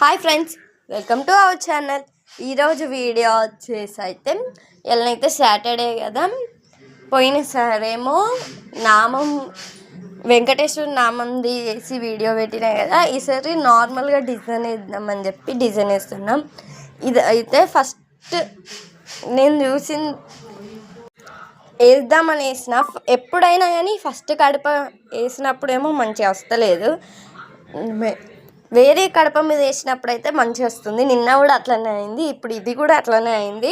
Hi friends, welcome to our channel. ఈరోజు video వచ్చేసి అయితే ఎలానైతే సాటర్డే కదా, పోయినసారేమో నామం వెంకటేశ్వర నామంది వేసి వీడియో పెట్టినాయి కదా. ఈసారి నార్మల్గా డిజైన్ వేద్దామని చెప్పి డిజైన్ వేస్తున్నాం. ఇది అయితే ఫస్ట్ నేను చూసిన వేద్దామని వేసిన, ఎప్పుడైనా కానీ ఫస్ట్ కడప వేసినప్పుడేమో మంచిగా వస్తలేదు, వేరే కడప మీద వేసినప్పుడు అయితే మంచిగా వస్తుంది. నిన్న కూడా అట్లనే అయింది, ఇప్పుడు ఇది కూడా అట్లనే అయింది.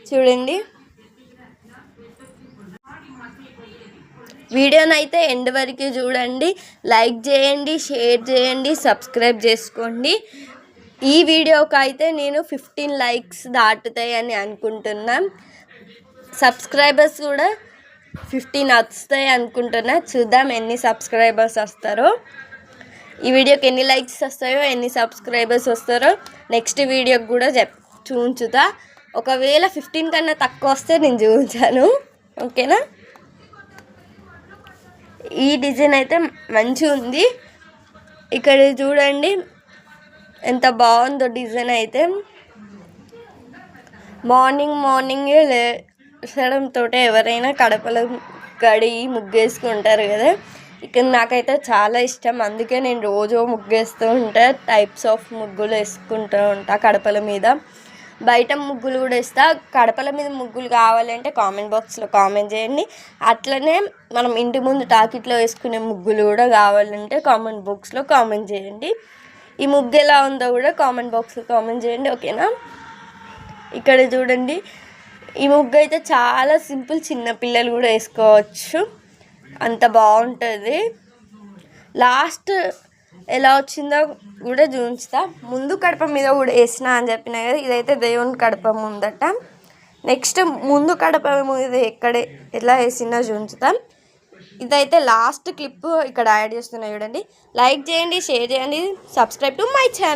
చూడండి, వీడియోనైతే ఎండ్ వరకు చూడండి, లైక్ చేయండి, షేర్ చేయండి, సబ్స్క్రైబ్ చేసుకోండి. ఈ వీడియోకి అయితే నేను 15 లైక్స్ దాటుతాయని అనుకుంటున్నాను. సబ్స్క్రైబర్స్ కూడా 15 వస్తాయి అనుకుంటున్నా. చూద్దాం ఎన్ని సబ్స్క్రైబర్స్ వస్తారో, ఈ వీడియోకి ఎన్ని లైక్స్ వస్తాయో, ఎన్ని సబ్స్క్రైబర్స్ వస్తారో నెక్స్ట్ వీడియోకి కూడా చూంచుతా. ఒకవేళ 15 కన్నా తక్కువ వస్తే నేను చూపించాను, ఓకేనా. ఈ డిజైన్ అయితే మంచిగా ఉంది. ఇక్కడ చూడండి ఎంత బాగుందో డిజైన్ అయితే. మార్నింగే లేచడంతో ఎవరైనా కడపలో కడిగి ముగ్గేసుకుంటారు కదా. ఇక్కడ నాకైతే చాలా ఇష్టం, అందుకే నేను రోజు ముగ్గేస్తూ ఉంటా. టైప్స్ ఆఫ్ ముగ్గులు వేసుకుంటూ ఉంటా కడపల మీద. బయట ముగ్గులు కూడా వేస్తా. కడపల మీద ముగ్గులు కావాలంటే కామెంట్ బాక్స్లో కామెంట్ చేయండి. అట్లనే మనం ఇంటి ముందు టాకెట్లో వేసుకునే ముగ్గులు కూడా కావాలంటే కామెంట్ బాక్స్లో కామెంట్ చేయండి. ఈ ముగ్గు ఎలా ఉందో కూడా కామెంట్ బాక్స్లో కామెంట్ చేయండి, ఓకేనా. ఇక్కడ చూడండి, ఈ ముగ్గు అయితే చాలా సింపుల్, చిన్న పిల్లలు కూడా వేసుకోవచ్చు, అంత బాగుంటుంది. లాస్ట్ ఎలా వచ్చిందో కూడా చూపిస్తా. ముందు కడప మీద కూడా వేసిన అని చెప్పినా కదా, ఇదైతే దేవుని కడప ముందట. నెక్స్ట్ ముందు కడప మీద ఎలా వేసినా చూపిస్తాం. ఇదైతే లాస్ట్ క్లిప్ ఇక్కడ యాడ్ చేస్తున్నా చూడండి. లైక్ చేయండి, షేర్ చేయండి, సబ్స్క్రైబ్ టు మై ఛానల్.